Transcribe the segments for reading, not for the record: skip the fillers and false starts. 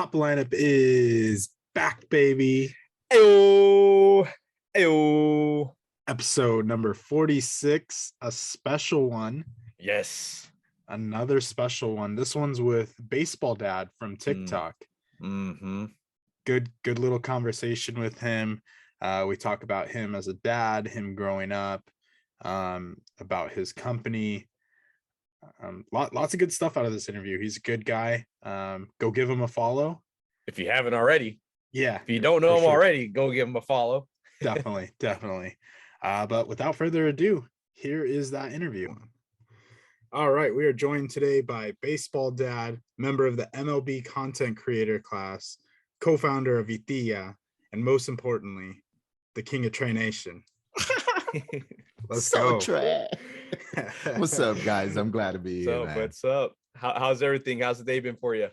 top lineup is back, baby. Ayo, ayo. Episode number 46, a special one. Yes. Another special one. This one's with BaseballDad from TikTok. Good little conversation with him. We talk about him as a dad, him growing up, about his company. Lots of good stuff out of this interview. He's a good guy. Go give him a follow if you haven't already. Yeah, if you don't know him already, go give him a follow. definitely. But without further ado, here is that interview. All right, we are joined today by BaseballDad, member of the MLB Content Creator Class, co-founder of VTyah, and most importantly, the King of Traaa Nation. Let's go. What's up, guys? I'm glad to be here, man. What's up? How's everything? How's the day been for you?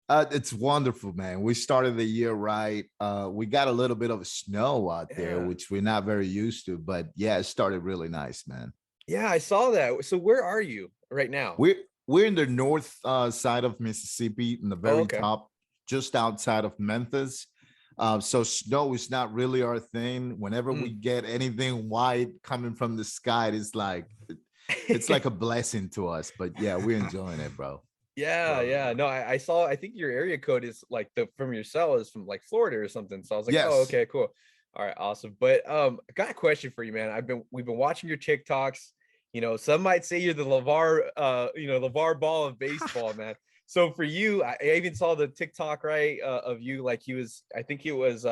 It's wonderful, man. We started the year right. We got a little bit of snow out there, which we're not very used to, but yeah, it started really nice, man. Yeah, I saw that. So where are you right now? We're in the north side of Mississippi, in the very top, just outside of Memphis. So snow is not really our thing. Whenever we get anything white coming from the sky, it's like a blessing to us. But yeah, we're enjoying it, bro. Yeah. No, I saw. I think your area code is like from your cell is from like Florida or something. So I was like, oh, okay, cool. All right, awesome. But I got a question for you, man. We've been watching your TikToks. You know, some might say you're the LeVar Ball of baseball, man. So for you, I even saw the TikTok, right, of you, like I think he was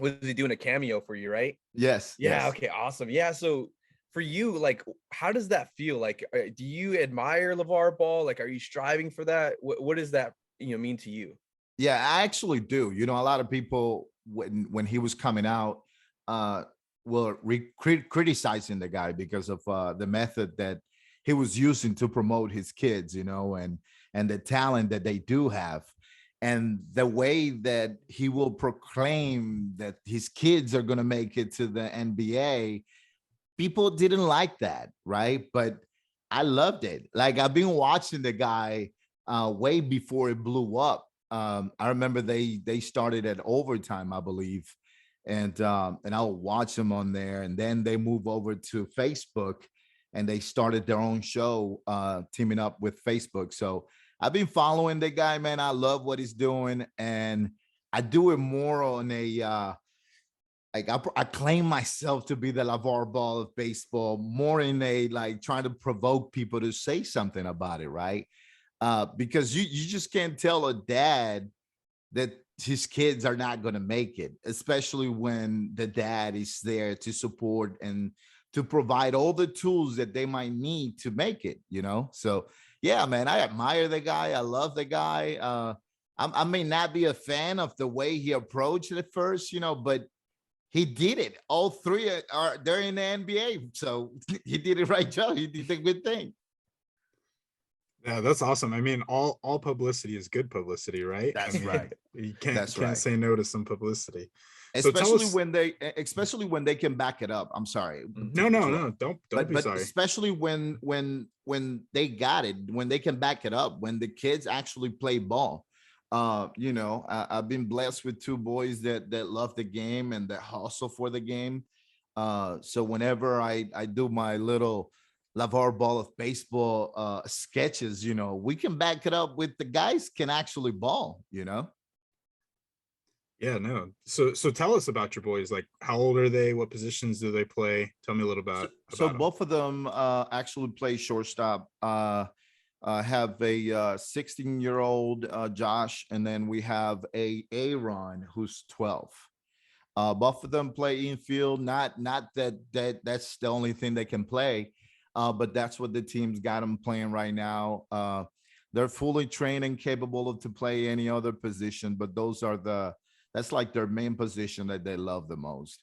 he doing a cameo for you, right? Yes. Yeah. Yes. Okay. Awesome. Yeah. So for you, like, how does that feel? Like, do you admire LeVar Ball? Like, are you striving for that? What does that, mean to you? Yeah, I actually do. A lot of people, when he was coming out, were criticizing the guy because of the method that he was using to promote his kids, and the talent that they do have, and the way that he will proclaim that his kids are going to make it to the NBA. People didn't like that, right? But I loved it. Like, I've been watching the guy way before it blew up. I remember they started at overtime, I believe, and I'll watch them on there, and then they move over to Facebook, and they started their own show, teaming up with Facebook. So I've been following the guy, man. I love what he's doing, and I do it more on a I claim myself to be the LeVar Ball of baseball, more in a trying to provoke people to say something about it, right? Because you just can't tell a dad that his kids are not going to make it, especially when the dad is there to support and to provide all the tools that they might need to make it, So yeah, man, I admire the guy. I love the guy. I may not be a fan of the way he approached it at first, but he did it. All three they're in the NBA. So he did it right, Joe. He did a good thing. Yeah, that's awesome. I mean, all publicity is good publicity, right? That's right. You can't say no to some publicity. Especially when they can back it up. I'm sorry. No, don't be sorry. Especially when they got it, when they can back it up, when the kids actually play ball. I've been blessed with two boys that love the game and that hustle for the game. So whenever I do my little LeVar Ball of baseball sketches, we can back it up with the guys can actually ball, Yeah, no. So tell us about your boys. Like, how old are they? What positions do they play? Tell me a little about so them. Both of them actually play shortstop. Have a 16-year-old Josh, and then we have a Aaron who's 12. Both of them play infield. Not that's the only thing they can play, but that's what the team's got them playing right now. They're fully trained and capable to play any other position, but that's like their main position that they love the most.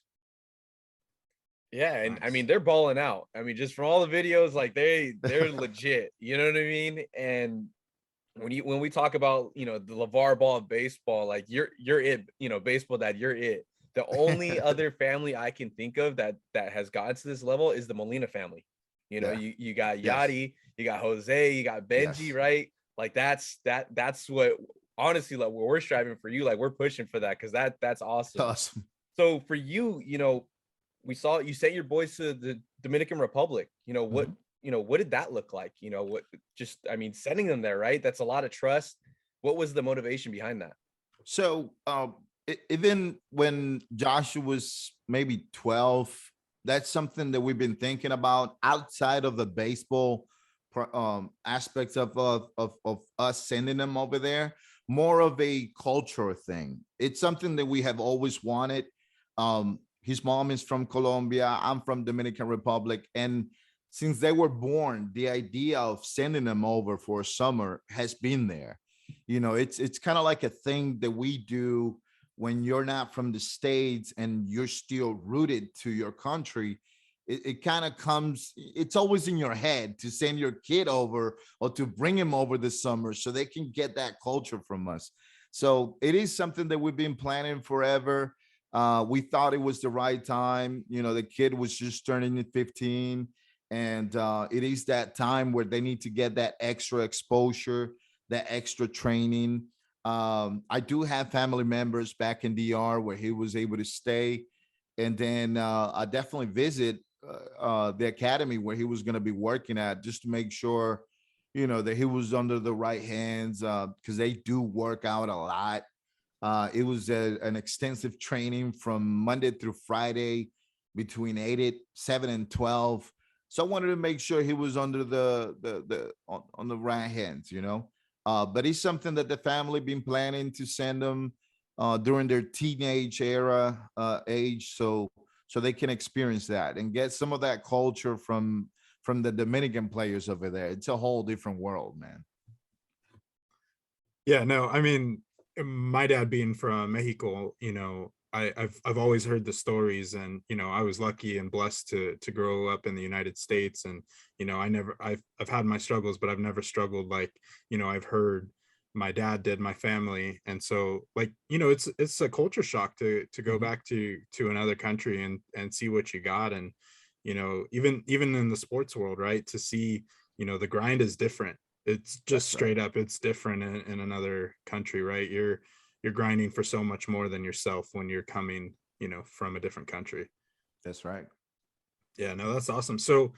Yeah, and nice. I mean, they're balling out. I mean, just from all the videos, like they're legit. You know what I mean? And when we talk about the LeVar Ball of baseball, like you're it. Baseball Dad, you're it. The only other family I can think of that has gotten to this level is the Molina family. You got Yachty, you got Jose, you got Benji, right? Like that's what honestly, like we're striving for you, like we're pushing for that, because that's awesome. Awesome. So for you, we saw you sent your boys to the Dominican Republic. What what did that look like? What just, I mean, sending them there, right? That's a lot of trust. What was the motivation behind that? So even when Joshua was maybe 12, that's something that we've been thinking about outside of the baseball aspects of us sending them over there. More of a cultural thing. It's something that we have always wanted. His mom is from Colombia. I'm from Dominican Republic. And since they were born, the idea of sending them over for summer has been there. It's kind of like a thing that we do when you're not from the States and you're still rooted to your country. It kind of comes, it's always in your head to send your kid over or to bring him over this summer so they can get that culture from us. So it is something that we've been planning forever. We thought it was the right time. The kid was just turning 15, and it is that time where they need to get that extra exposure, that extra training. I do have family members back in DR where he was able to stay. And then I definitely visit the academy where he was going to be working at, just to make sure, that he was under the right hands, because they do work out a lot. It was an extensive training from Monday through Friday between 7 and 12. So I wanted to make sure he was under on the right hands, but it's something that the family been planning to send them during their teenage era age, so they can experience that and get some of that culture from the Dominican players over there. It's a whole different world, man. Yeah, no, I mean, my dad being from Mexico, I've always heard the stories, and I was lucky and blessed to grow up in the United States, and I've had my struggles, but I've never struggled like I've heard my dad did, my family. And so, like, it's a culture shock to go back to another country and see what you got. And even in the sports world, right, to see the grind is different. It's just straight up, it's different in another country, right? You're grinding for so much more than yourself when you're coming from a different country. That's right. Yeah, no, that's awesome. So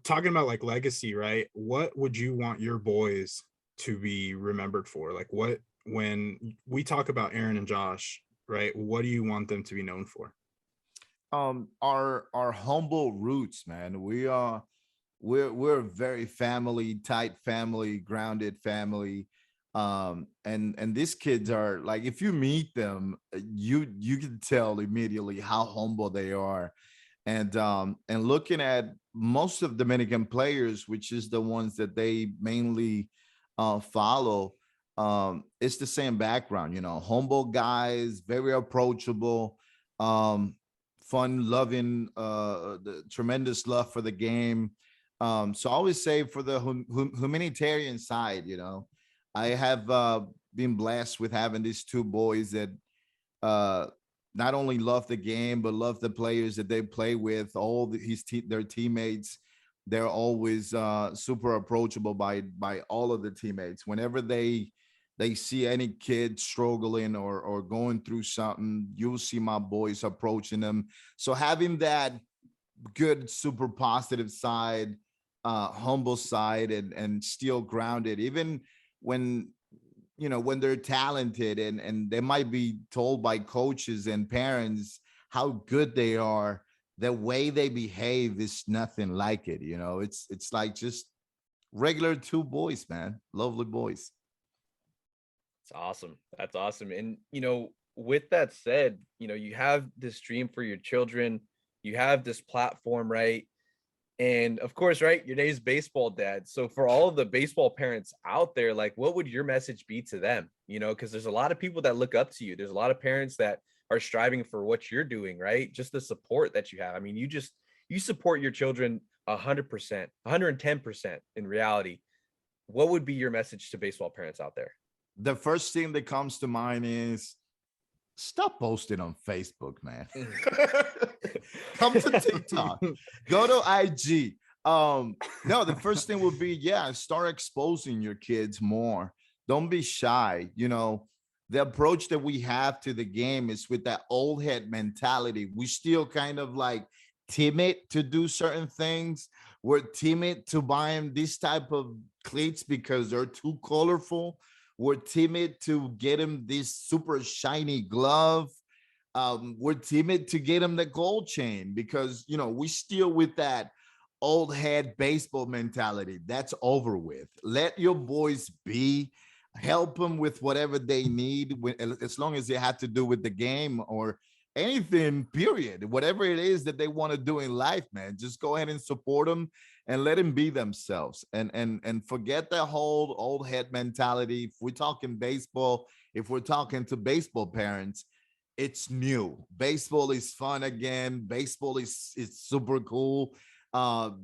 talking about like legacy, right, what would you want your boys to be remembered for? Like, when we talk about Aaron and Josh, right, what do you want them to be known for? Our humble roots, man. We're a very tight family, grounded family. And these kids are like, if you meet them, you can tell immediately how humble they are. And looking at most of Dominican players, which is the ones that they mainly follow, it's the same background, humble guys, very approachable, fun loving, the tremendous love for the game. So I always say, for the humanitarian side, I have been blessed with having these two boys that not only love the game, but love the players that they play with, their teammates. They're always super approachable by all of the teammates. Whenever they see any kid struggling or going through something, you'll see my boys approaching them. So having that good, super positive side, humble side, and still grounded, even when they're talented and they might be told by coaches and parents how good they are, the way they behave is nothing like it. It's like just regular two boys, man. Lovely boys. It's awesome. That's awesome. And with that said, you have this dream for your children, you have this platform, right? And of course, right, your name is Baseball Dad. So for all of the baseball parents out there, like, what would your message be to them? Because there's a lot of people that look up to you. There's a lot of parents that are striving for what you're doing, right? Just the support that you have. I mean, you support your children 100%, 110% in reality. What would be your message to baseball parents out there? The first thing that comes to mind is, stop posting on Facebook, man. Come to TikTok. Go to IG. No, the first thing would be, start exposing your kids more Don't be shy. You know, the approach that we have to the game is with that old head mentality. We still kind of like timid to do certain things. We're timid to buy them this type of cleats because they're too colorful. We're timid to get him this super shiny glove. We're timid to get him the gold chain because, you know, we still with that old head baseball mentality. That's over with. Let your boys be. Help them with whatever they need, as long as they have to do with the game or anything, period. Whatever it is that they want to do in life, man, just go ahead and support them and let them be themselves. And forget that whole old head mentality. If we're talking baseball, if we're talking to baseball parents, it's new. Baseball is fun again. Baseball is super cool.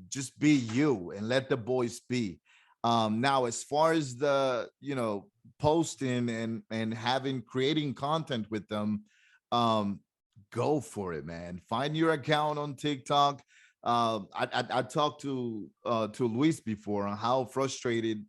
Just be you and let the boys be. Now, as far as the, you know, posting and having creating content with them, go for it, man. Find your account on TikTok. I talked to Luis before on how frustrating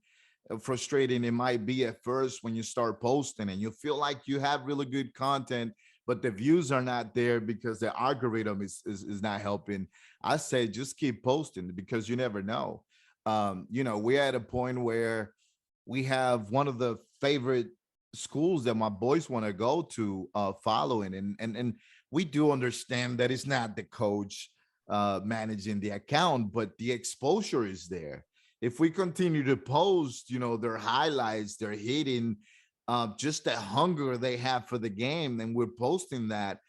it might be at first when you start posting and you feel like you have really good content, but the views are not there because the algorithm is not helping. I say just keep posting because you never know. You know, we're at a point where we have one of the favorite schools that my boys want to go to following, and we do understand that it's not the coach managing the account, but the exposure is there. If we continue to post, you know, their highlights, their hitting, just the hunger they have for the game, and we're posting that,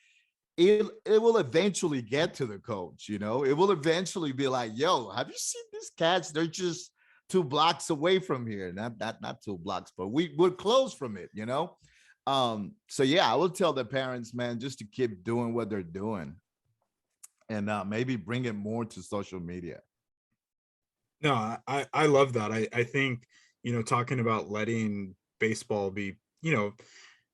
it will eventually get to the coach. You know, it will eventually be like, yo, have you seen these cats? They're just 2 blocks away from here. Not 2 blocks, but we're close from it, you know. So yeah, I will tell the parents, man, just to keep doing what they're doing and maybe bring it more to social media. No, I love that. I think, you know, talking about letting baseball be, you know,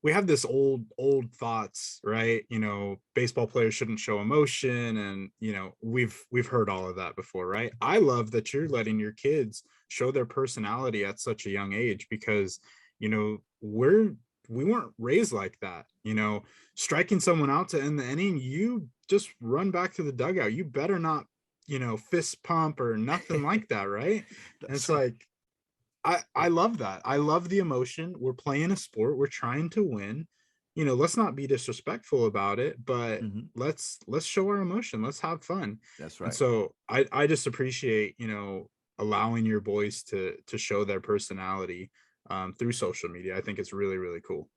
we have this old thoughts, right? You know, baseball players shouldn't show emotion, and you know, we've heard all of that before, right? I love that you're letting your kids show their personality at such a young age, because you know, we weren't raised like that. You know, striking someone out to end the inning, you just run back to the dugout. You better not, you know, fist pump or nothing like that, right? And it's like, I love that. I love the emotion. We're playing a sport. We're trying to win. You know, let's not be disrespectful about it, but let's show our emotion. Let's have fun. That's And right. so I just appreciate, you know, allowing your boys to show their personality through social media. I think it's really, really cool.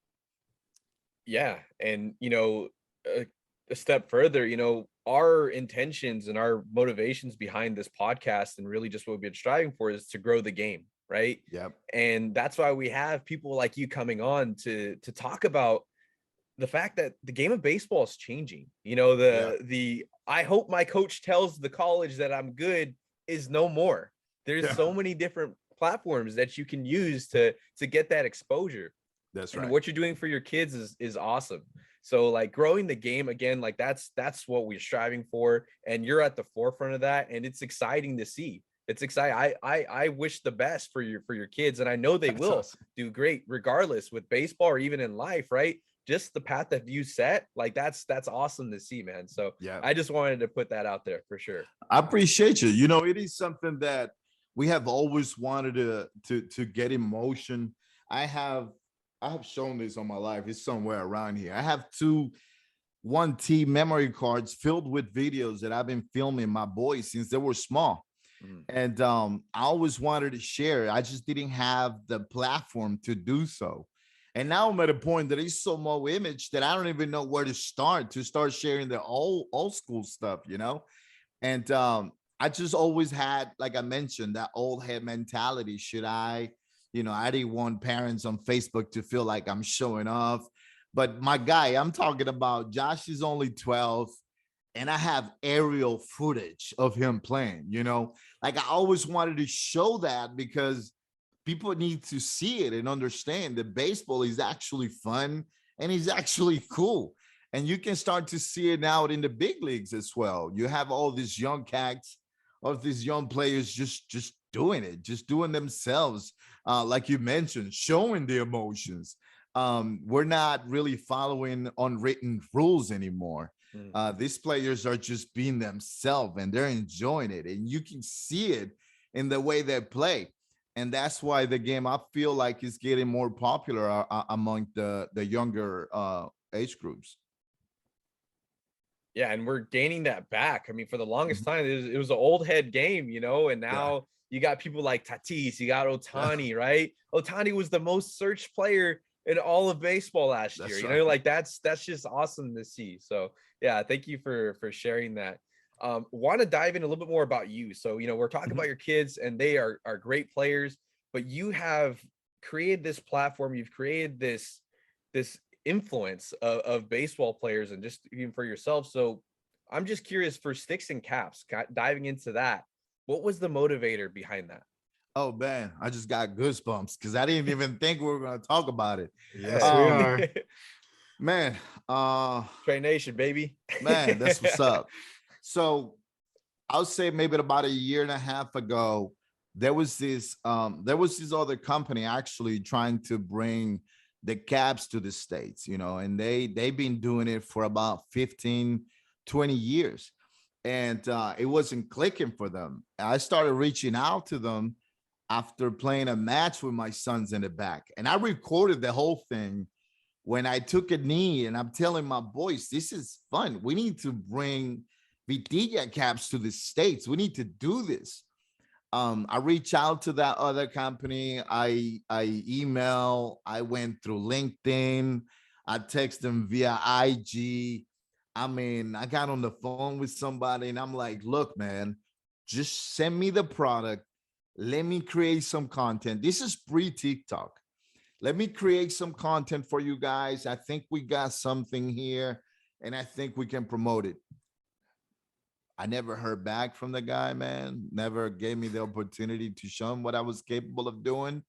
Yeah, and you know, a step further, you know, our intentions and our motivations behind this podcast and really just what we've been striving for is to grow the game, right? Yep. And that's why we have people like you coming on to talk about the fact that the game of baseball is changing. You know, the I hope my coach tells the college that I'm good is no more. There's so many different platforms that you can use to get that exposure. That's and right. what you're doing for your kids is awesome. So like growing the game again, like that's what we're striving for, and you're at the forefront of that, and it's exciting to see. It's exciting. I wish the best for your kids, and I know they will do great regardless with baseball or even in life, right? Just the path that you set, like that's awesome to see, man. So yeah, I just wanted to put that out there for sure. I appreciate you. You know, it is something that we have always wanted to get in motion. I have shown this on my life. It's somewhere around here. I have 2 1T memory cards filled with videos that I've been filming my boys since they were small. And I always wanted to share. I just didn't have the platform to do so. And now I'm at a point that it's so more image that I don't even know where to start sharing the old school stuff, you know? And I just always had, like I mentioned, that old head mentality. Should I, you know, I didn't want parents on Facebook to feel like I'm showing off. But my guy, I'm talking about, Josh is only 12, and I have aerial footage of him playing, you know? Like I always wanted to show that because people need to see it and understand that baseball is actually fun and is actually cool. And you can start to see it now in the big leagues as well. You have all these young cats, all these young players just doing it, just doing themselves. Like you mentioned, showing the emotions. We're not really following unwritten rules anymore. These players are just being themselves and they're enjoying it. And you can see it in the way they play. And that's why the game, I feel like, is getting more popular among the younger age groups. Yeah, and we're gaining that back. I mean, for the longest time, it was an old head game, you know, and now you got people like Tatis, you got Ohtani, right? Ohtani was the most searched player in all of baseball last year. You know, like that's just awesome to see. So yeah, thank you for sharing that. Want to dive in a little bit more about you. So, you know, we're talking about your kids and they are great players, but you have created this platform, you've created this influence of baseball players and just even for yourself. So I'm just curious, for Sticks and Caps, diving into that, what was the motivator behind that? Oh man, I just got goosebumps because I didn't even think we were going to talk about it. Yes, we are. Man, Traaa Nation, baby. Man, that's what's up. So I'll say maybe about a year and a half ago, there was this other company actually trying to bring the Caps to the States, you know, and they've been doing it for about 15, 20 years. And it wasn't clicking for them. I started reaching out to them after playing a match with my sons in the back. And I recorded the whole thing when I took a knee, and I'm telling my boys, this is fun. We need to bring VTyah Caps to the States. We need to do this. I reached out to that other company. I email, I went through LinkedIn, I text them via IG. I mean, I got on the phone with somebody and I'm like, look, man, just send me the product. Let me create some content. This is pre-TikTok. Let me create some content for you guys. I think we got something here and I think we can promote it. I never heard back from the guy, man. Never gave me the opportunity to show him what I was capable of doing.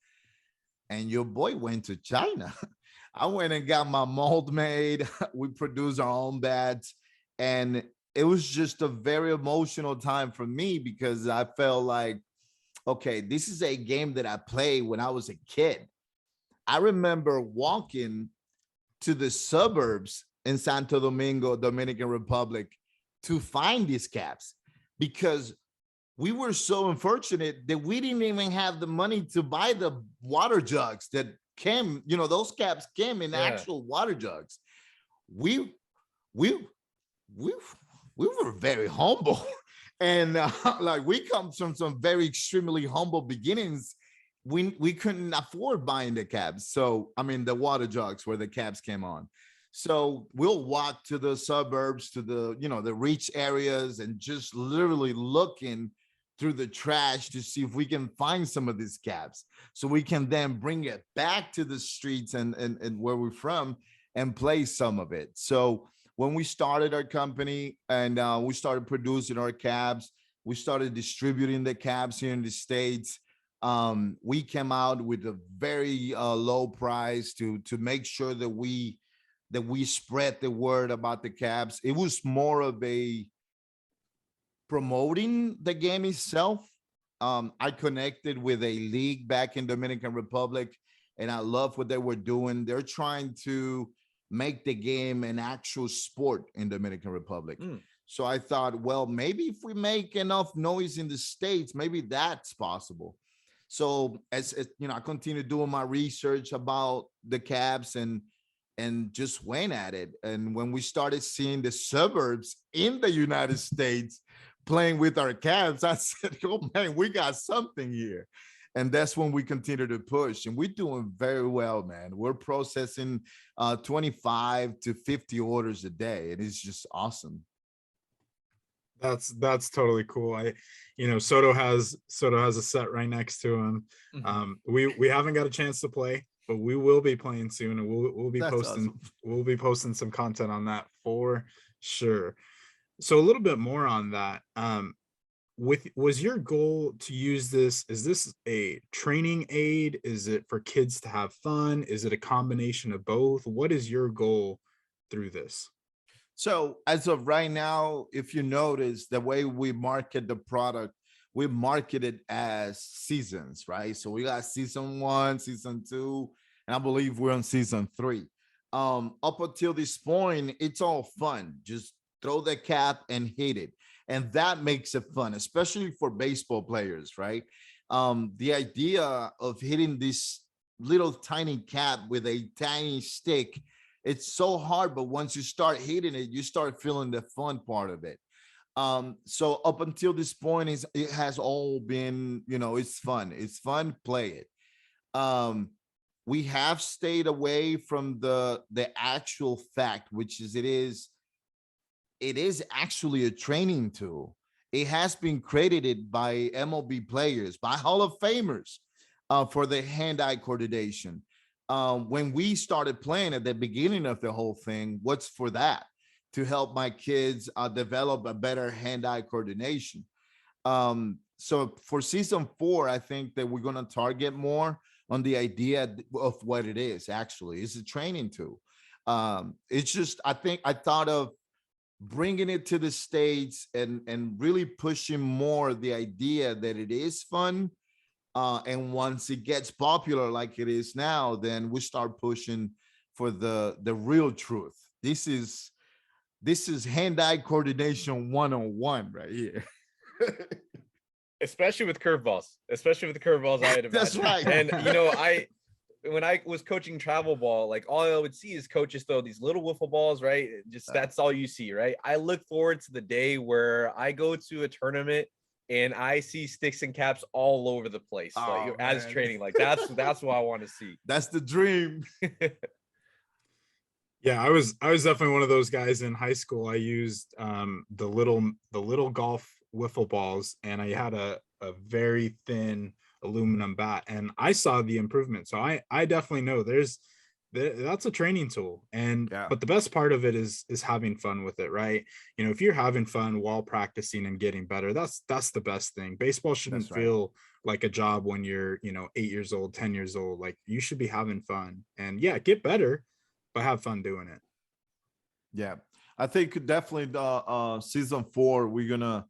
And your boy went to China. I went and got my mold made. We produced our own bats. And it was just a very emotional time for me because I felt like, okay, this is a game that I played when I was a kid. I remember walking to the suburbs in Santo Domingo, Dominican Republic, to find these caps because we were so unfortunate that we didn't even have the money to buy the water jugs that came, you know, those caps came in actual water jugs. We were very humble and like we come from some very extremely humble beginnings. We couldn't afford buying the caps. So, I mean, the water jugs where the caps came on. So we'll walk to the suburbs, to the, you know, the reach areas and just literally looking through the trash to see if we can find some of these caps so we can then bring it back to the streets and where we're from and play some of it. So when we started our company and we started producing our caps, we started distributing the caps here in the States. We came out with a very low price to make sure that we spread the word about the caps. It was more of a promoting the game itself. I connected with a league back in Dominican Republic, and I love what they were doing. They're trying to make the game an actual sport in Dominican Republic. So I thought, well, maybe if we make enough noise in the States, maybe that's possible. So as you know, I continued doing my research about the caps and just went at it. And when we started seeing the suburbs in the United States playing with our caps, I said, oh man, we got something here. And that's when we continue to push. And we're doing very well, man. We're processing 25 to 50 orders a day. And it's just awesome. That's totally cool. Soto has a set right next to him. We haven't got a chance to play, but we will be playing soon, and we'll be posting awesome. We'll be posting some content on that for sure. So a little bit more on that. Was your goal to use this? Is this a training aid? Is it for kids to have fun? Is it a combination of both? What is your goal through this? So as of right now, if you notice the way we market the product, we market it as seasons, right? So we got season 1, season 2, and I believe we're on season 3. Up until this point, it's all fun. Just throw the cap and hit it. And that makes it fun, especially for baseball players, right? The idea of hitting this little tiny cap with a tiny stick, it's so hard, but once you start hitting it, you start feeling the fun part of it. So up until this point, it has all been, it's fun, play it. We have stayed away from the actual fact, which is it is actually a training tool. It has been credited by MLB players, by Hall of Famers, for the hand-eye coordination. When we started playing at the beginning of the whole thing, what's for that? To help my kids develop a better hand-eye coordination. So for season 4, I think that we're going to target more on the idea of what it is. Actually, it's a training tool. It's just, I thought of bringing it to the States and really pushing more the idea that it is fun. And once it gets popular like it is now, then we start pushing for the real truth. This is hand-eye coordination 101 right here. Especially with curveballs, I'd imagine. That's right. And when I was coaching travel ball, like all I would see is coaches throw these little wiffle balls, right? Just that's all you see, right? I look forward to the day where I go to a tournament and I see sticks and caps all over the place, as training. Like that's what I want to see. That's the dream. Yeah, I was definitely one of those guys in high school. I used the little golf wiffle balls, and I had a very thin aluminum bat, and I saw the improvement. So I definitely know that's a training tool. And but the best part of it is having fun with it, right? If you're having fun while practicing and getting better, that's the best thing. Baseball shouldn't feel like a job when you're 8 years old, 10 years old. Like, you should be having fun, and get better, but have fun doing it. Yeah, I think definitely the season 4, we're gonna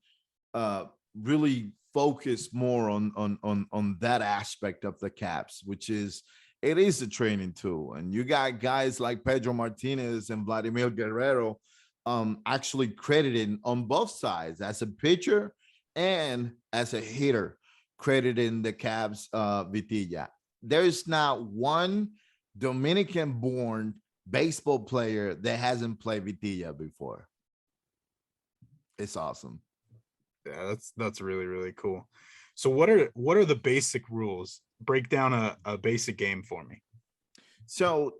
really focus more on that aspect of the caps, which is it is a training tool. And you got guys like Pedro Martinez and Vladimir Guerrero actually credited on both sides, as a pitcher and as a hitter, crediting the Caps VTyah. There is not one Dominican-born baseball player that hasn't played VTyah before. It's awesome. Yeah, that's really, really cool. So what are the basic rules? Break down a basic game for me. So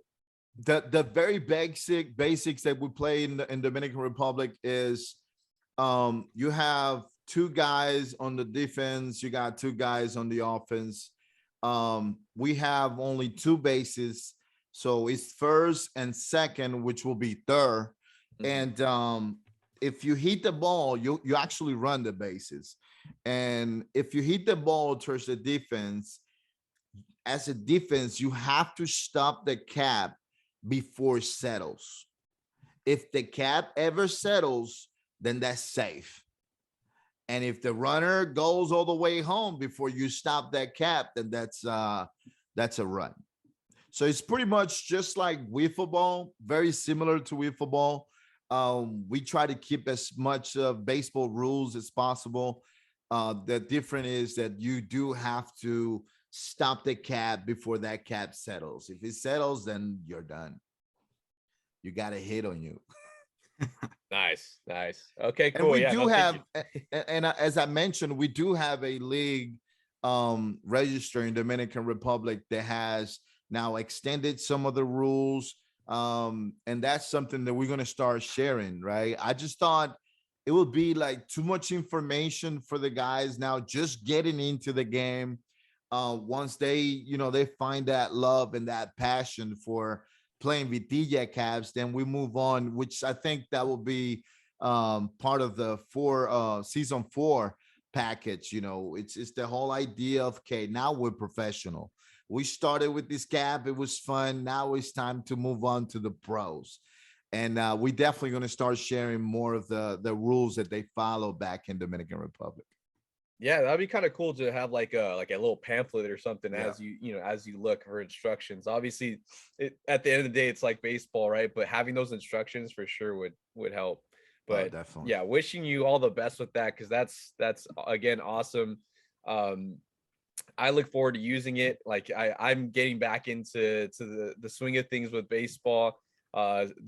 the very basics that we play in Dominican Republic is you have 2 guys on the defense, you got 2 guys on the offense. We have only 2 bases, so it's first and second, which will be third. And if you hit the ball, you actually run the bases. And if you hit the ball towards the defense, as a defense, you have to stop the cap before it settles. If the cap ever settles, then that's safe. And if the runner goes all the way home before you stop that cap, then that's a run. So it's pretty much just like wiffle ball, very similar to wiffle ball. We try to keep as much of baseball rules as possible. The difference is that you do have to stop the cap before that cap settles. If it settles, then you're done. You got a hit on you. Nice. Okay, cool. And we do have, and as I mentioned, we do have a league register in Dominican Republic that has now extended some of the rules. And that's something that we're going to start sharing, right? I just thought it would be like too much information for the guys now just getting into the game. Once they find that love and that passion for playing VTyah caps, then we move on, which I think that will be part of the season 4 package. It's the whole idea of, okay, now we're professional. We started with this cap. It was fun. Now it's time to move on to the pros. And we're definitely going to start sharing more of the rules that they follow back in Dominican Republic. Yeah, that'd be kind of cool to have like a little pamphlet or something as as you look for instructions. Obviously, at the end of the day, it's like baseball, right? But having those instructions for sure would help. Oh, But definitely. yeah, wishing you all the best with that, because that's again awesome. I look forward to using it. Like I'm getting back into the swing of things with baseball,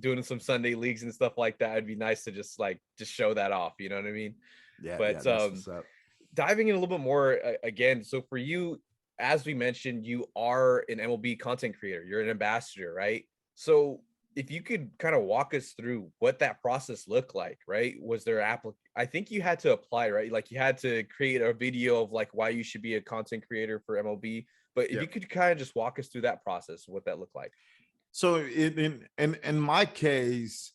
doing some Sunday leagues and stuff like that. It'd be nice to just show that off. You know what I mean? Yeah, But that's what's up. diving in a little bit more again. So for you, as we mentioned, you are an MLB content creator. You're an ambassador, right? So if you could kind of walk us through what that process looked like, right? Was there I think you had to apply, right? Like you had to create a video of like why you should be a content creator for MLB. But if you could kind of just walk us through that process, what that looked like. So in my case,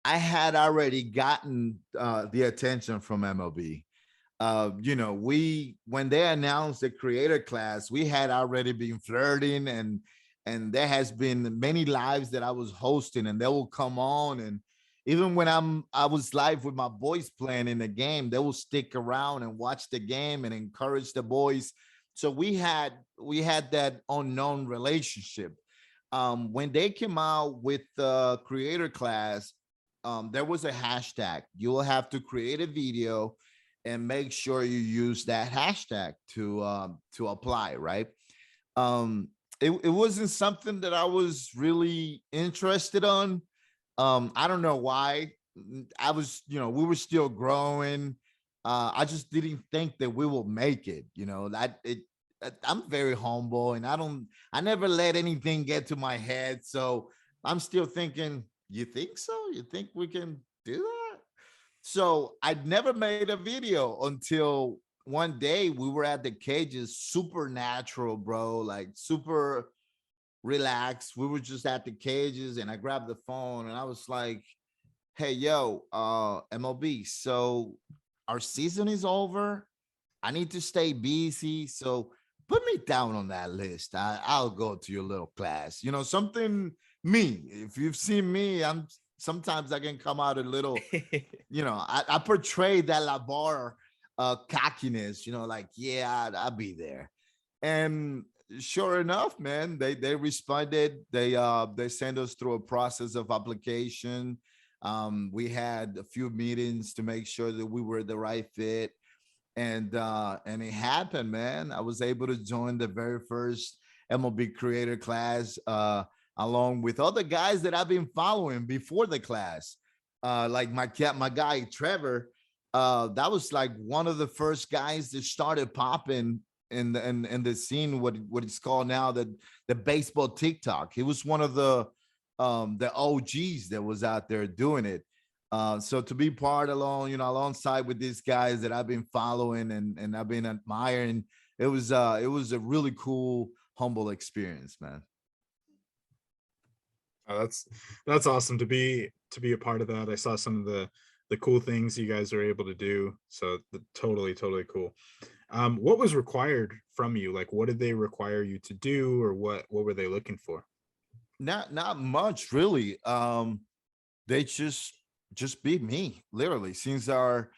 I had already gotten the attention from MLB. You know, when they announced the creator class, we had already been flirting, and there has been many lives that I was hosting, and they will come on, and even when I was live with my boys playing in the game, they will stick around and watch the game and encourage the boys. So we had that unknown relationship. When they came out with the creator class, there was a hashtag. You will have to create a video and make sure you use that hashtag to apply, right? It wasn't something that I was really interested on. I don't know why. I was, we were still growing. I just didn't think that we will make it. I'm very humble, and I never let anything get to my head. So I'm still thinking, you think so? You think we can do that? So I'd never made a video until one day we were at the cages, super natural, bro, like super relaxed. We were just at the cages, and I grabbed the phone and I was like, hey, yo, MLB, so our season is over. I need to stay busy. So put me down on that list. I'll go to your little class. Something me. If you've seen me, sometimes I can come out a little, I portray that LaBar cockiness, like, yeah, I'll be there. And sure enough, man, they responded. They sent us through a process of application. We had a few meetings to make sure that we were the right fit. And it happened, man. I was able to join the very first MLB creator class, along with other guys that I've been following before the class. Like my guy Trevor, that was like one of the first guys that started popping in the scene, what it's called now, the baseball TikTok. He was one of the OGs that was out there doing it. So to be part alongside with these guys that I've been following and I've been admiring, it was a really cool, humble experience, man. Oh, that's awesome to be a part of that. I saw some of the cool things you guys are able to do. So totally cool. What was required from you? Like, what did they require you to do, or what were they looking for? Not much, really. They just be me, literally. Since our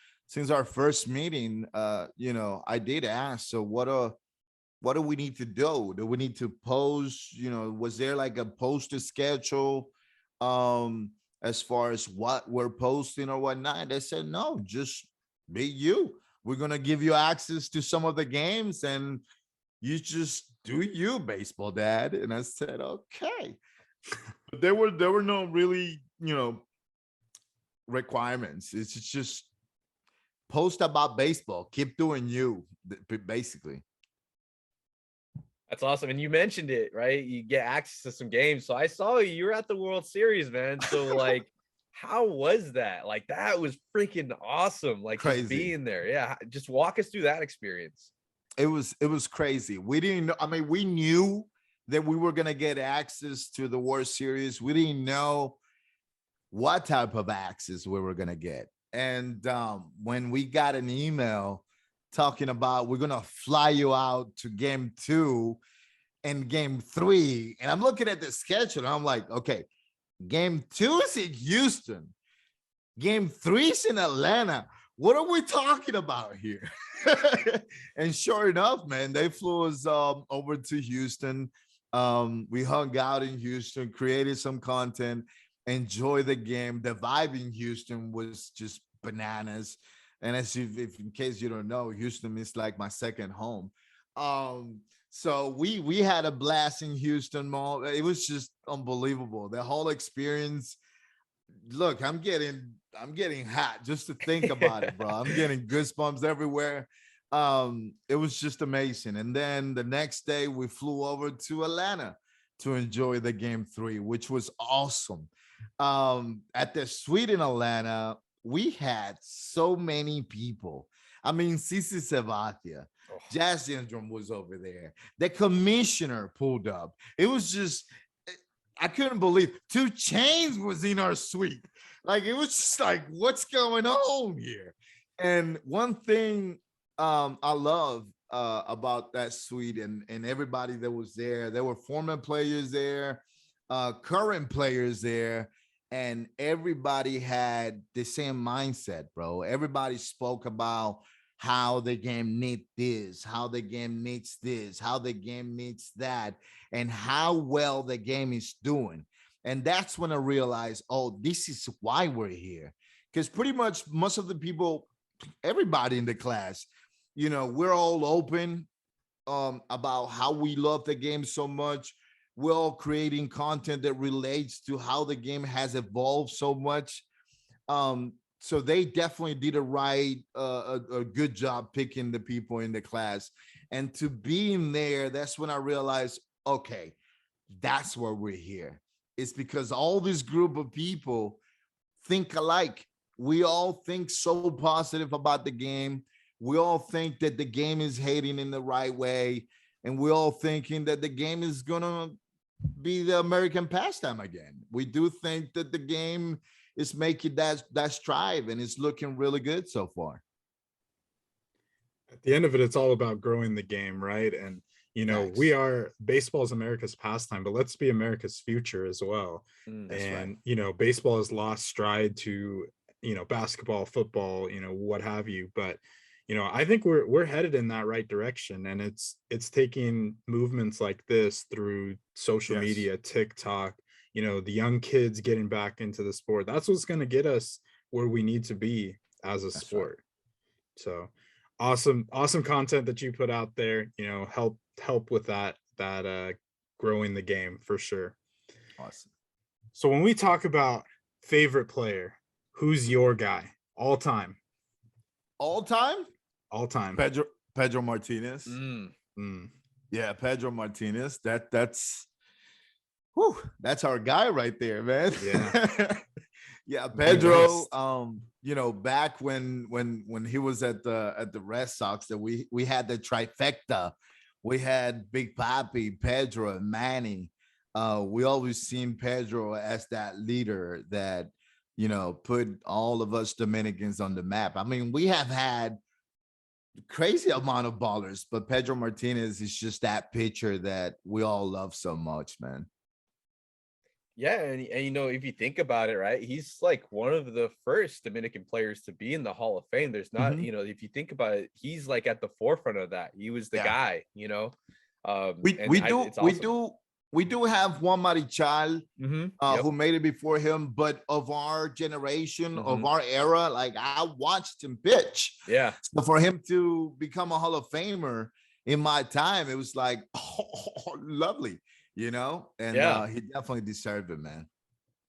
first meeting, I did ask, so what do we need to do? Do we need to post? Was there like a poster schedule as far as what we're posting or whatnot? They said, no, just be you. We're gonna give you access to some of the games, and you just do you, baseball dad. And I said, okay. But there were no really, requirements. It's just post about baseball, keep doing you, basically. That's awesome. And you mentioned it, right? You get access to some games. So I saw you were at the World Series, man. So like, how was that? Like, that was freaking awesome. Like, crazy. Just being there. Yeah. Just walk us through that experience. It was crazy. We didn't know. I mean, we knew that we were going to get access to the World Series. We didn't know what type of access we were going to get. And when we got an email talking about, we're going to fly you out to game 2 and game 3. And I'm looking at the schedule and I'm like, okay, game 2 is in Houston. Game 3 is in Atlanta. what are we talking about here? And sure enough, man, they flew us over to Houston. We hung out in Houston, created some content, enjoy the game. The vibe in Houston was just bananas. And if in case you don't know, Houston is like my second home. So we had a blast in Houston Mall. It was just unbelievable. The whole experience. Look, I'm getting hot just to think about it, bro. I'm getting goosebumps everywhere. It was just amazing. And then the next day we flew over to Atlanta to enjoy the game 3, which was awesome. At the suite in Atlanta, we had so many people. I mean, Sisi Sabathia, Jazz Syndrome was over there. The commissioner pulled up. It was just, I couldn't believe 2 Chainz was in our suite. Like, it was just like, what's going on here? And one thing I love about that suite and everybody that was there were former players there, current players there, and everybody had the same mindset, bro. Everybody spoke about how the game needs this, how the game needs this, how the game needs that, and how well the game is doing. And that's when I realized, oh, this is why we're here. Because pretty much most of the people, everybody in the class, you know, we're all open about how we love the game so much. We're all creating content that relates to how the game has evolved so much. So they definitely did a good job picking the people in the class. And to be in there, that's when I realized, okay, that's why we're here. It's because all this group of people think alike. We all think so positive about the game. We all think that the game is heading in the right way. And we're all thinking that the game is going to be the American pastime again. We do think that the game is making that strive, and it's looking really good so far. At the end of it, it's all about growing the game, right? And you know, Thanks. we are, baseball is America's pastime, but let's be America's future as well. And right. You know, baseball has lost stride to, you know, basketball, football, you know, what have you. But you know, I think we're headed in that right direction, and it's taking movements like this through social media, TikTok, you know, the young kids getting back into the sport. That's what's going to get us where we need to be as a sport. Right. So awesome content that you put out there, you know, help with that growing the game for sure. Awesome. So when we talk about favorite player, who's your guy all time? All time? All time. Pedro Martinez. Yeah, Pedro Martinez. That's our guy right there, man. Yeah. Yeah, Pedro. You know, back when he was at the Red Sox, that we had the trifecta. We had Big Papi, Pedro, and Manny. We always seen Pedro as that leader that, you know, put all of us Dominicans on the map. I mean, we have had crazy amount of ballers, but Pedro Martinez is just that pitcher that we all love so much, man. Yeah, and you know, if you think about it, right, he's like one of the first Dominican players to be in the Hall of Fame. There's not, you know, if you think about it, he's like at the forefront of that. He was the guy, you know. We do have Juan Marichal, who made it before him, but of our generation, of our era, like, I watched him pitch. Yeah. So for him to become a Hall of Famer in my time, it was like, oh, lovely, you know? And he definitely deserved it, man.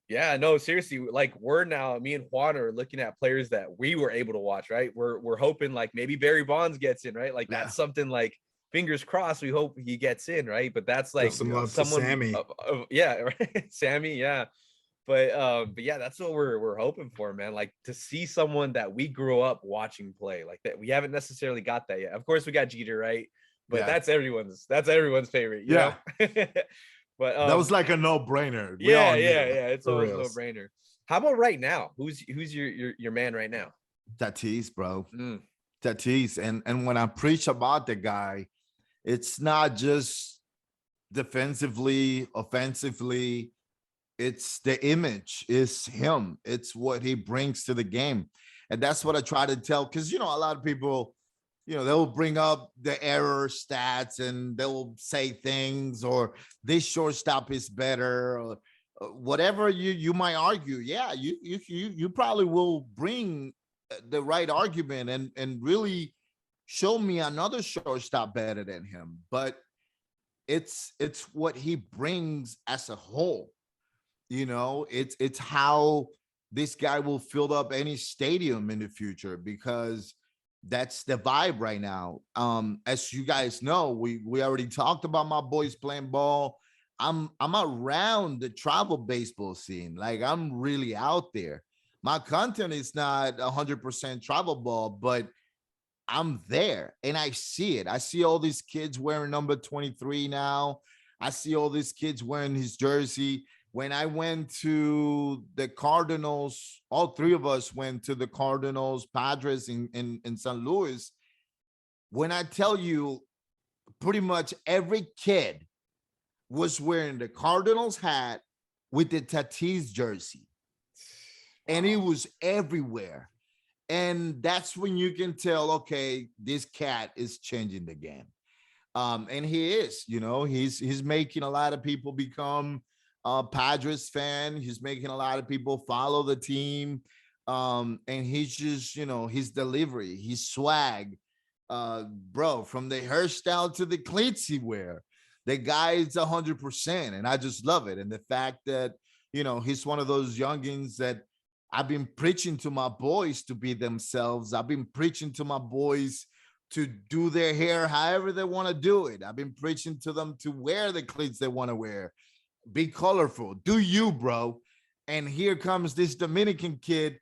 Yeah, no, seriously, like, we're now, me and Juan are looking at players that we were able to watch, right? We're hoping like maybe Barry Bonds gets in, right? Like, that's something like, fingers crossed, we hope he gets in, right? But that's like some love someone, to Sammy. Right? Sammy, yeah. But yeah, that's what we're hoping for, man. Like, to see someone that we grew up watching play, like that. We haven't necessarily got that yet. Of course, we got Jeter, right? But that's everyone's favorite, you know? But that was like a no-brainer. Yeah. It's always a no-brainer. How about right now? Who's your man right now? Tatis, bro. Tatis. And when I preach about the guy, it's not just defensively, offensively. It's the image, it's him. It's what he brings to the game. And that's what I try to tell, because, you know, a lot of people, you know, they'll bring up the error stats and they'll say things, or this shortstop is better, or whatever you might argue. Yeah, you probably will bring the right argument and really show me another shortstop better than him. But it's what he brings as a whole. You know, it's how this guy will fill up any stadium in the future, because that's the vibe right now. As you guys know, we already talked about my boys playing ball. I'm around the travel baseball scene. Like, I'm really out there. My content is not 100% travel ball, but I'm there and I see it. I see all these kids wearing number 23 now. I see all these kids wearing his jersey. When I went to the Cardinals, all three of us went to the Cardinals, Padres in St. Louis. When I tell you, pretty much every kid was wearing the Cardinals hat with the Tatis jersey. And it was everywhere. And that's when you can tell, okay, this cat is changing the game. And he is, you know, he's making a lot of people become Padres fan. He's making a lot of people follow the team. And he's just, you know, his delivery, his swag, bro, from the hairstyle to the cleats he wear, the guy is 100%. And I just love it. And the fact that, you know, he's one of those youngins that I've been preaching to my boys to be themselves. I've been preaching to my boys to do their hair however they want to do it. I've been preaching to them to wear the cleats they want to wear. Be colorful. Do you, bro? And here comes this Dominican kid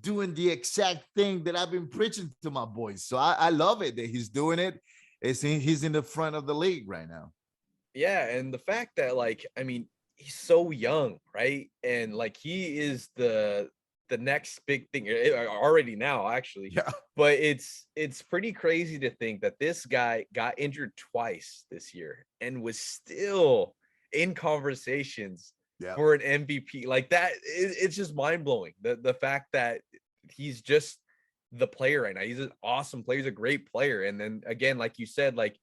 doing the exact thing that I've been preaching to my boys. So I love it that he's doing it. He's in the front of the league right now. Yeah, and the fact that, like, I mean, he's so young, right? And like, he is the next big thing already now, actually. Yeah. But it's pretty crazy to think that this guy got injured twice this year and was still in conversations for an MVP. Like that, it's just mind-blowing. The fact that he's just the player right now. He's an awesome player. He's a great player. And then again, like you said, like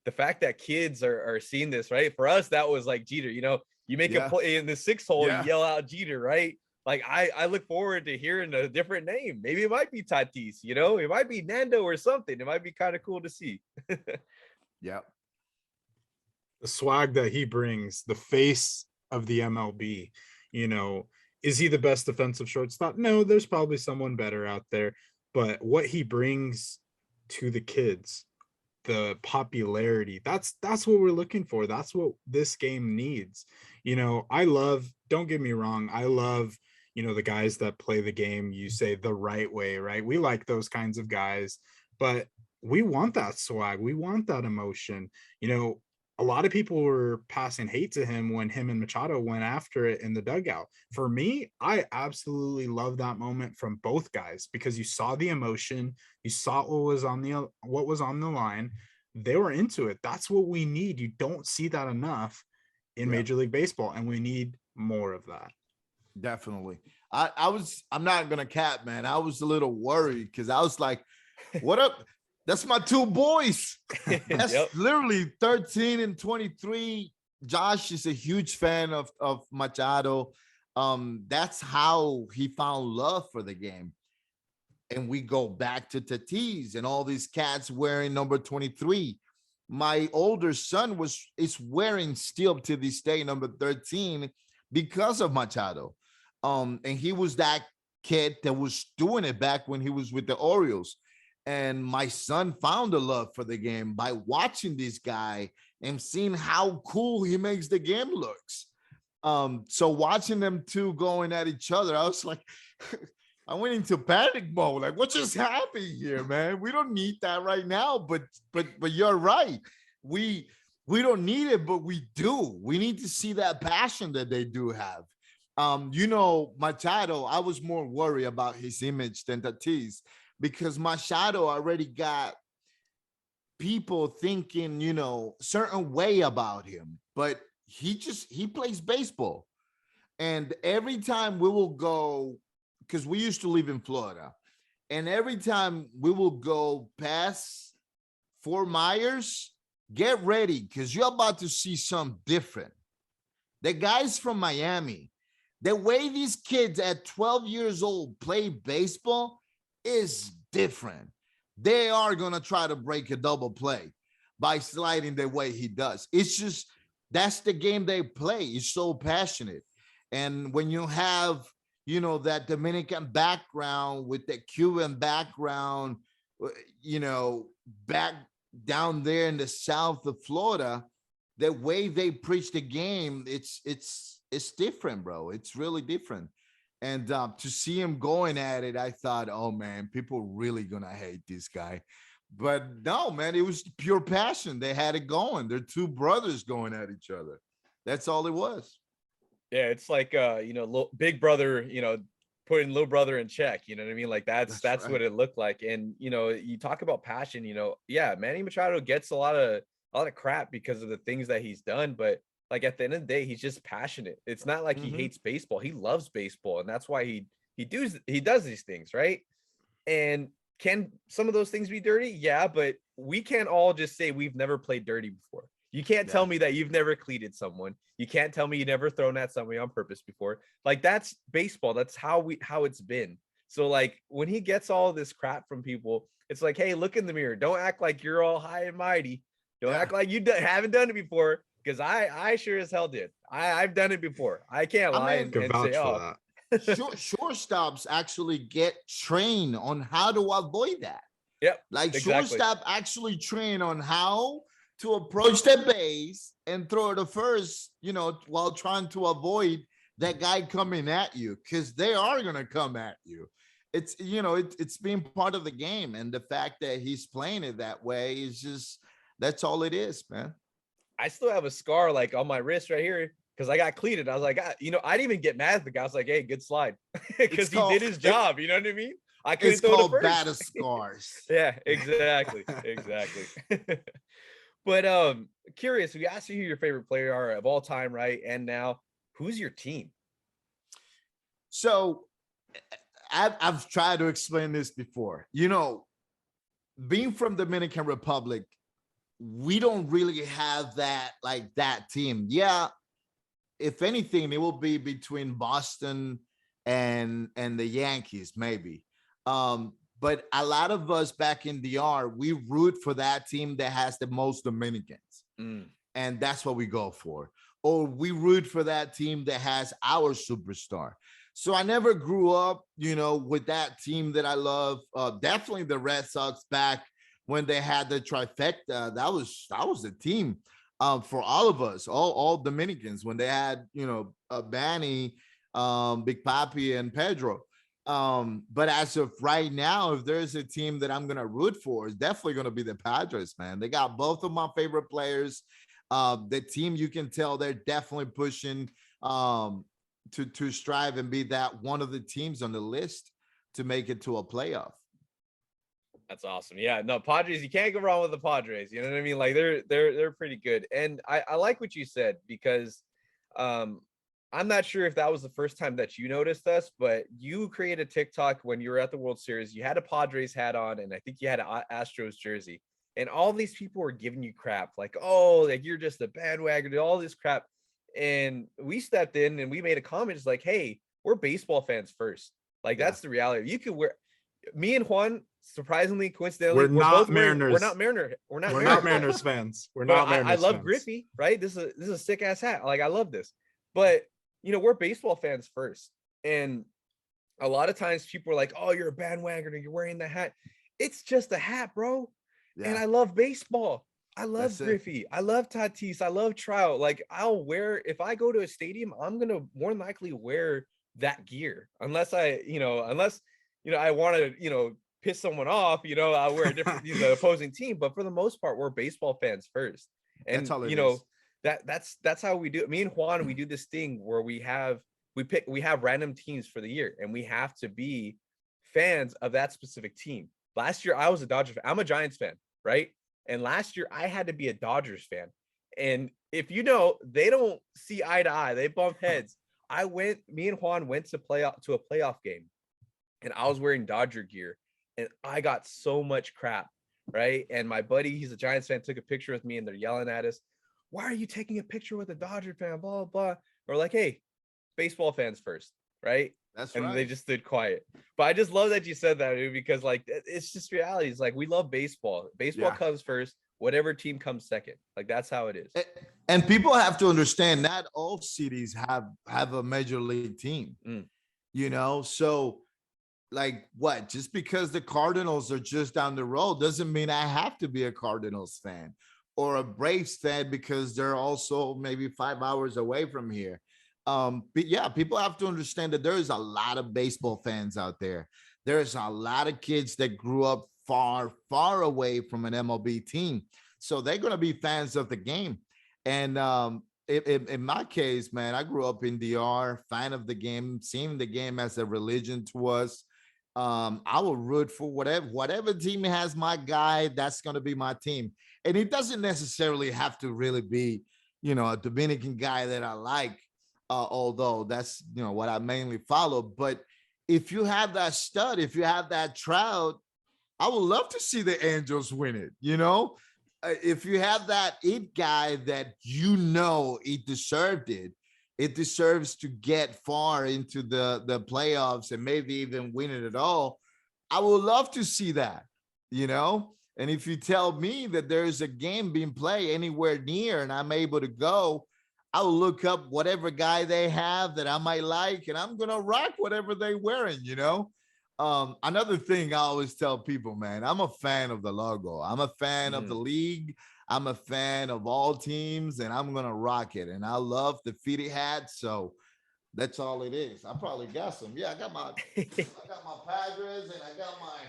the fact that kids are seeing this, right? For us, that was like Jeter. You know, you make a play in the 6 hole, you yell out Jeter, right? Like I look forward to hearing a different name. Maybe it might be Tatis, you know, it might be Nando or something. It might be kind of cool to see. Yeah. The swag that he brings, the face of the MLB, you know, is he the best defensive shortstop? No, there's probably someone better out there, but what he brings to the kids, the popularity, that's what we're looking for. That's what this game needs. You know, don't get me wrong, I love, you know, the guys that play the game, you say the right way, right? We like those kinds of guys, but we want that swag. We want that emotion. You know, a lot of people were passing hate to him when him and Machado went after it in the dugout. For me, I absolutely love that moment from both guys, because you saw the emotion, you saw what was on the line. They were into it. That's what we need. You don't see that enough in Major League Baseball, and we need more of that. Definitely. I'm not gonna cap, man. I was a little worried because I was like, what up? That's my two boys. That's literally 13 and 23. Josh is a huge fan of Machado. That's how he found love for the game. And we go back to Tatis and all these cats wearing number 23. My older son is wearing still to this day number 13 because of Machado. And he was that kid that was doing it back when he was with the Orioles. And my son found a love for the game by watching this guy and seeing how cool he makes the game looks. So watching them two going at each other, I was like, I went into panic mode. Like, what just happened here, man? We don't need that right now. But you're right. We don't need it, but we do. We need to see that passion that they do have. You know, Machado, I was more worried about his image than Tatis, because Machado already got people thinking, you know, certain way about him, but he plays baseball. And every time we will go, because we used to live in Florida, And every time we will go past Fort Myers, get ready because you're about to see something different. The guys from Miami, the way these kids at 12 years old play baseball is different. They are going to try to break a double play by sliding the way he does. It's just, that's the game they play. It's so passionate. And when you have, you know, that Dominican background with the Cuban background, you know, back down there in the south of Florida, the way they preach the game, it's different, bro. It's really different. And to see him going at it, I thought, oh man, people really gonna hate this guy. But no, man, it was pure passion. They had it going. They're two brothers going at each other. That's all it was. Yeah, it's like you know, big brother, you know, putting little brother in check. You know what I mean? Like that's right. What it looked like. And you know, you talk about passion. You know, yeah, Manny Machado gets a lot of crap because of the things that he's done, but like at the end of the day, he's just passionate. It's not like he hates baseball. He loves baseball, and that's why he does these things, right? And can some of those things be dirty? Yeah, but we can't all just say we've never played dirty before. You can't tell me that you've never cleated someone. You can't tell me you never thrown at somebody on purpose before. Like that's baseball. That's how it's been. So like when he gets all this crap from people, it's like, hey, look in the mirror. Don't act like you're all high and mighty. Don't act like you haven't done it before, because I sure as hell did. I've done it before. I can't lie and say, oh. Shortstops actually get trained on how to avoid that. Yep. Like shortstop actually train on how to approach the base and throw it first, you know, while trying to avoid that guy coming at you, because they are going to come at you. It's, you know, it's being part of the game. And the fact that he's playing it that way is just, that's all it is, man. I still have a scar like on my wrist right here because I got cleated. I was like, you know, I didn't even get mad at the guy. I was like, hey, good slide, because he did his job. You know what I mean? I couldn't it's throw called the first. Battle scars. Yeah, exactly. But curious, we asked you who your favorite player are of all time, right? And now, who's your team? So I've tried to explain this before. You know, being from Dominican Republic, we don't really have that, like that team. Yeah, if anything, it will be between Boston and the Yankees, maybe. But a lot of us back in DR, we root for that team that has the most Dominicans. And that's what we go for. Or we root for that team that has our superstar. So I never grew up, you know, with that team that I love. Definitely the Red Sox back when they had the trifecta. That was the team for all of us, all Dominicans, when they had, you know, Banny, Big Papi, and Pedro. But as of right now, if there's a team that I'm going to root for, it's definitely going to be the Padres, man. They got both of my favorite players. The team, you can tell they're definitely pushing to strive and be that one of the teams on the list to make it to a playoff. That's awesome. Yeah, no, Padres, you can't go wrong with the Padres. You know what I mean? Like they're pretty good. And I like what you said, because I'm not sure if that was the first time that you noticed us, but you created TikTok when you were at the World Series. You had a Padres hat on, and I think you had an Astros jersey. And all these people were giving you crap, like, oh, like you're just a bandwagon, all this crap. And we stepped in and we made a comment, just like, hey, we're baseball fans first. Like that's the reality. You could wear. Me and Juan, surprisingly, coincidentally, we're not Mariners. We're not Mariners fans. We're not Mariners. I love fans. Griffey, right? This is a sick ass hat. Like I love this, but you know, we're baseball fans first. And a lot of times people are like, oh, you're a bandwagoner, you're wearing the hat. It's just a hat, bro. Yeah. And I love baseball. I love Griffey. I love Tatis. I love Trout. Like I'll wear, if I go to a stadium, I'm going to more than likely wear that gear. Unless I want to, piss someone off, I'll wear a different the opposing team. But for the most part, we're baseball fans first. And that's how we do it. Me and Juan, we do this thing where we have random teams for the year, and we have to be fans of that specific team. Last year, I was a Dodgers fan. I'm a Giants fan, right? And last year, I had to be a Dodgers fan. And if you know, they don't see eye to eye. They bump heads. Me and Juan went to a playoff game, and I was wearing Dodger gear. and I got so much crap, right? And my buddy, he's a Giants fan, took a picture with me, and they're yelling at us, "Why are you taking a picture with a Dodger fan?" Blah, blah, blah. We're like, "Hey, baseball fans first," right? That's and right. They just stood quiet. But I just love that you said that, dude, because like it's just reality. It's like we love baseball. Baseball comes first, whatever team comes second. Like that's how it is. And people have to understand not all cities have a major league team. You know, so like what? Just because the Cardinals are just down the road doesn't mean I have to be a Cardinals fan or a Braves fan because they're also maybe 5 hours away from here. But yeah, people have to understand that there is a lot of baseball fans out there. There's a lot of kids that grew up far, far away from an MLB team. So they're going to be fans of the game. And in my case, man, I grew up in DR, fan of the game, seeing the game as a religion to us. I will root for whatever team has my guy, that's going to be my team. And it doesn't necessarily have to really be, you know, a Dominican guy that I like. Although that's, you know, what I mainly follow. But if you have that stud, if you have that Trout, I would love to see the Angels win it. You know, if you have that it guy that, you know, it deserved it, it deserves to get far into the playoffs and maybe even win it at all. I would love to see that, you know. And if you tell me that there's a game being played anywhere near and I'm able to go, I will look up whatever guy they have that I might like, and I'm going to rock whatever they're wearing, you know? Another thing I always tell people, man, I'm a fan of the logo. I'm a fan of the league. I'm a fan of all teams, and I'm going to rock it. And I love the fitted hat. So that's all it is. I probably got some. Yeah, I got my Padres and I got my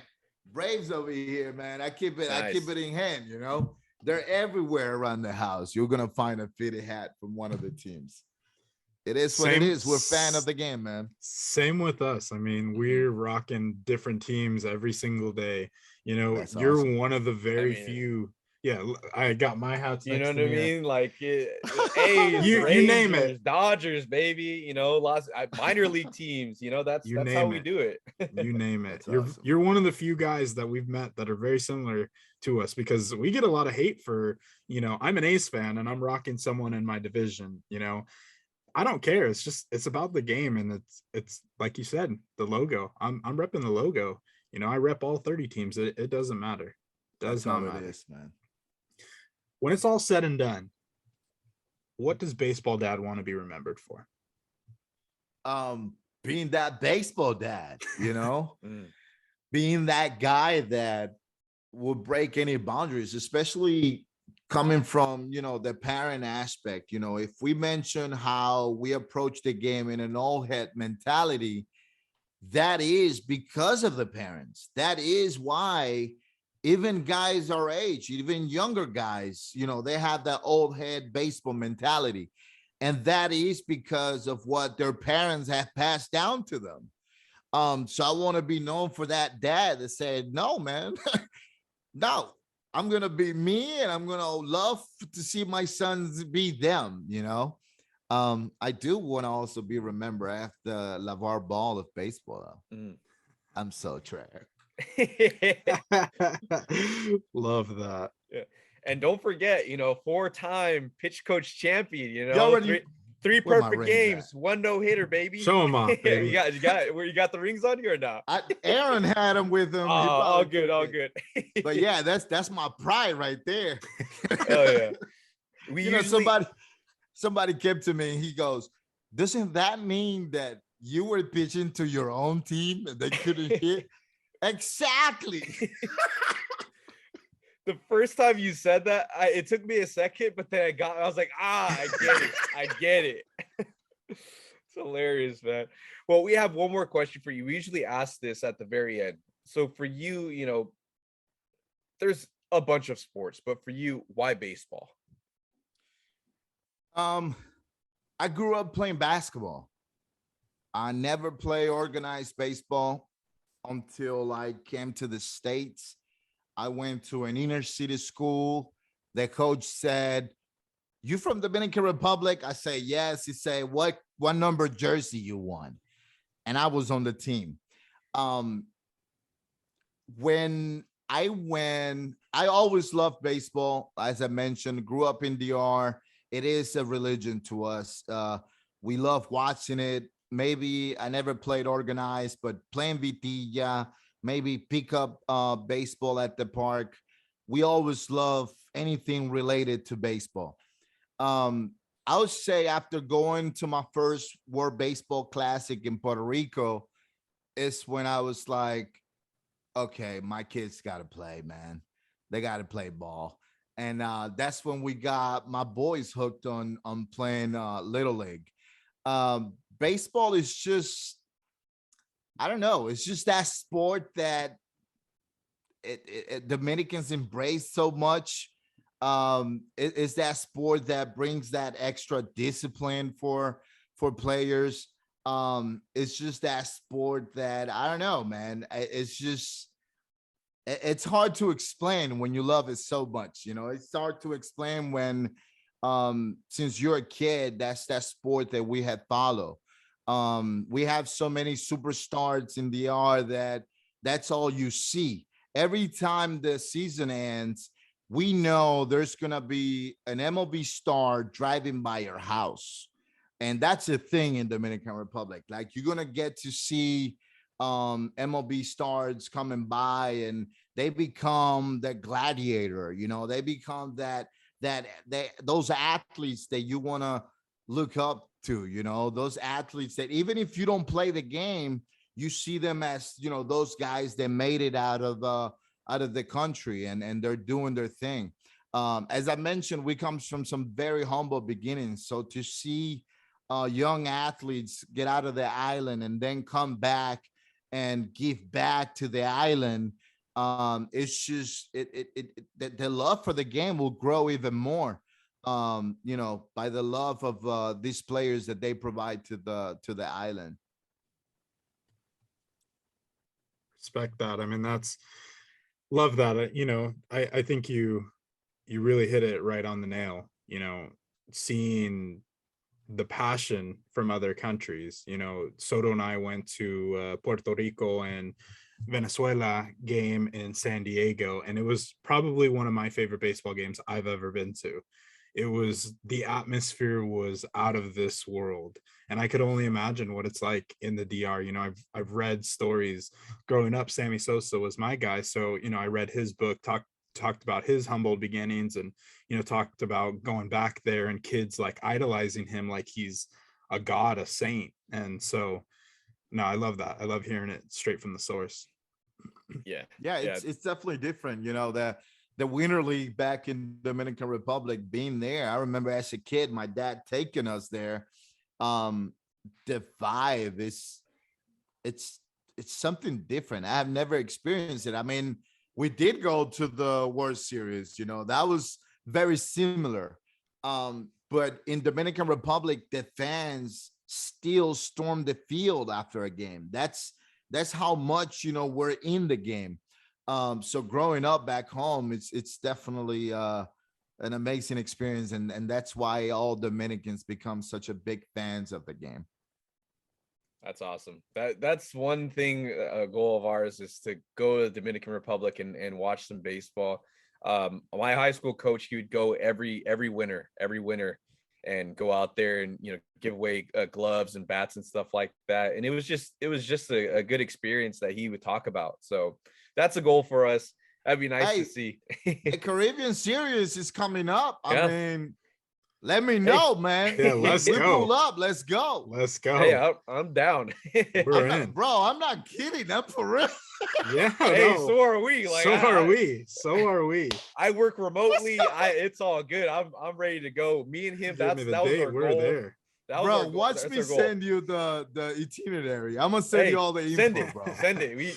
Braves over here, man. I keep it in hand, you know? They're everywhere around the house. You're going to find a fitted hat from one of the teams. It is what it is. We're a fan of the game, man. Same with us. I mean, we're rocking different teams every single day. You know, That's you're awesome. one of the very few. Yeah, I got my hats. You know what I mean? Like, A's, you name Rangers, it. Dodgers, baby. You know, lots minor league teams. You know, that's how we do it. You name it. Awesome. You're one of the few guys that we've met that are very similar to us, because we get a lot of hate for, you know, I'm an A's fan and I'm rocking someone in my division. You know, I don't care. It's about the game, and it's like you said, the logo. I'm repping the logo. You know, I rep all 30 teams. It doesn't matter. Does not matter. It is, man. When it's all said and done, what does Baseball Dad want to be remembered for? Being that baseball dad, you know, being that guy that would break any boundaries, especially coming from, you know, the parent aspect. You know, if we mention how we approach the game in an all head mentality, that is because of the parents. That is why even guys our age, even younger guys, you know, they have that old head baseball mentality. And that is because of what their parents have passed down to them. So I want to be known for that dad that said, no, man, no, I'm going to be me, and I'm going to love to see my sons be them, you know. I do want to also be remembered after LeVar Ball of baseball. I'm so trash. Love that. Yeah. And don't forget, you know, 4-time pitch coach champion, you know, three perfect games, 1 no-hitter, baby. Show him off, baby. you got the rings on you or not? Aaron had him with him. All good. But yeah, that's my pride right there. Oh yeah. Somebody came to me and he goes, doesn't that mean that you were pitching to your own team and they couldn't hit? Exactly. The first time you said that, it took me a second, but then I was like, I get it. It's hilarious, man. Well, we have one more question for you. We usually ask this at the very end. So for you, you know, there's a bunch of sports, but for you, why baseball? I grew up playing basketball. I never played organized baseball until I came to the States. I went to an inner city school. The coach said, "You from Dominican Republic?" I say, "Yes." He said, what number jersey you want? And I was on the team. when I always loved baseball. As I mentioned, grew up in DR. It is a religion to us. We love watching it. Maybe I never played organized, but playing VTyah, maybe pick up baseball at the park. We always love anything related to baseball. I would say after going to my first World Baseball Classic in Puerto Rico is when I was like, okay, my kids got to play, man. They got to play ball. And that's when we got my boys hooked on playing Little League. Baseball is just, I don't know, it's just that sport that Dominicans embrace so much. It's that sport that brings that extra discipline for players. It's just that sport that, I don't know, man. It's just, it's hard to explain when you love it so much. You know, it's hard to explain when, since you're a kid, that's that sport that we have followed. We have so many superstars in the R that's all you see. Every time the season ends, we know there's going to be an MLB star driving by your house. And that's a thing in Dominican Republic. Like, you're going to get to see MLB stars coming by, and they become the gladiator, you know, they become those athletes that you want to look up to, you know, those athletes that even if you don't play the game, you see them as, you know, those guys that made it out of the country, and they're doing their thing. As I mentioned, we come from some very humble beginnings. So to see young athletes get out of the island and then come back and give back to the island, it's just the love for the game will grow even more, you know, by the love of these players that they provide to the island. Respect that. I mean, love that. You know, I think you really hit it right on the nail. You know, seeing the passion from other countries. You know, Soto and I went to Puerto Rico and Venezuela game in San Diego, and it was probably one of my favorite baseball games I've ever been to. It was, the atmosphere was out of this world, and I could only imagine what it's like in the DR. You know, I've read stories growing up. Sammy Sosa was my guy, so you know, I read his book, talked about his humble beginnings, and you know, talked about going back there and kids like idolizing him like he's a god, a saint. And so no, I love that. I love hearing it straight from the source. Yeah, it's definitely different, you know, the Winter League back in Dominican Republic, being there. I remember as a kid, my dad taking us there. The vibe is, it's something different. I have never experienced it. I mean, we did go to the World Series, you know, that was very similar. But in Dominican Republic, the fans still storm the field after a game. That's how much, you know, we're in the game. So growing up back home, it's definitely an amazing experience, and that's why all Dominicans become such a big fans of the game. That's awesome. That's one thing, a goal of ours is to go to the Dominican Republic and watch some baseball. My high school coach, he would go every winter and go out there and, you know, give away gloves and bats and stuff like that. And it was just a good experience that he would talk about. So that's a goal for us. That'd be nice to see. The Caribbean Series is coming up. Yeah. I mean, let me know, man. Yeah, let's go. Pull up. Let's go. Let's go. Hey, I'm down. I'm not kidding. I'm for real. Yeah. Hey, no. So are we. Like, so are we. I work remotely. It's all good. I'm ready to go. Me and him. That was our We're goal. There. Bro, watch me send you the itinerary. I'm gonna send you all the info, bro. Send it. We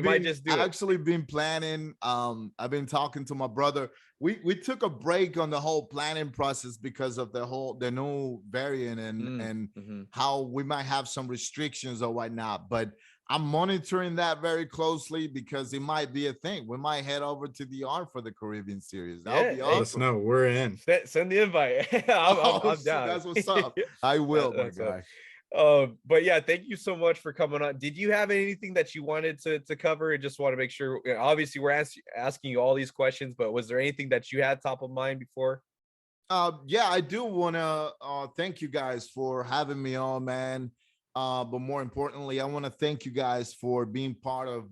might just do it. I've actually been planning. I've been talking to my brother. We took a break on the whole planning process because of the new variant and how we might have some restrictions or whatnot. But I'm monitoring that very closely because it might be a thing. We might head over to the R for the Caribbean Series. That'll be awesome. Let us know. We're in. Send the invite. I'm down. That's what's up. I will, my guy. But yeah, thank you so much for coming on. Did you have anything that you wanted to cover? I just want to make sure, obviously we're asking you all these questions, but was there anything that you had top of mind before? Yeah, I do want to thank you guys for having me on, man. But more importantly, I want to thank you guys for being part of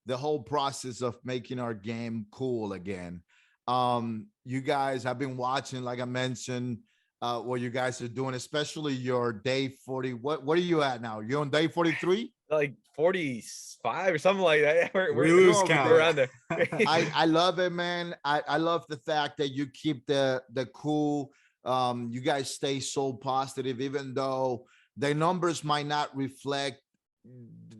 the whole process of making our game cool again. You guys have been watching, like I mentioned, what you guys are doing, especially your day 40. What are you at now? You're on day 43? Like 45 or something like that. We lose count. Around there. I love it, man. I love the fact that you keep the cool. You guys stay so positive, even though the numbers might not reflect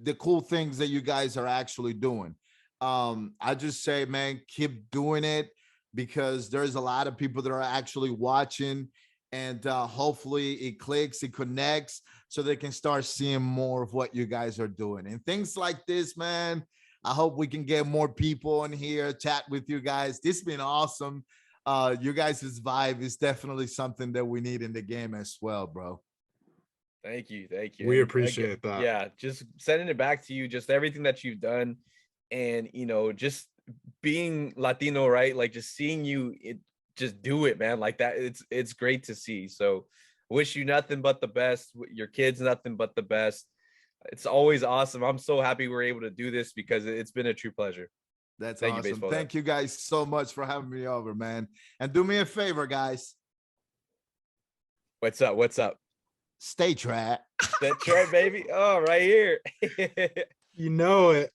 the cool things that you guys are actually doing. I just say, man, keep doing it, because there's a lot of people that are actually watching, and hopefully it clicks, it connects, so they can start seeing more of what you guys are doing. And things like this, man, I hope we can get more people in here, chat with you guys. This has been awesome. You guys' vibe is definitely something that we need in the game as well, bro. Thank you. We appreciate that. Yeah, just sending it back to you, just everything that you've done, and just being Latino, right? Like, just seeing you just do it, man, like that. It's great to see. So wish you nothing but the best. Your kids nothing but the best. It's always awesome. I'm so happy we're able to do this, because it's been a true pleasure. That's awesome. Thank you guys so much for having me over, man. And do me a favor, guys. What's up? Stay trapped. That's right, baby. Oh, right here. You know it.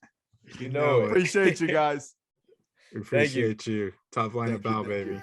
You know it. Appreciate you guys. We appreciate you. Top line about, baby.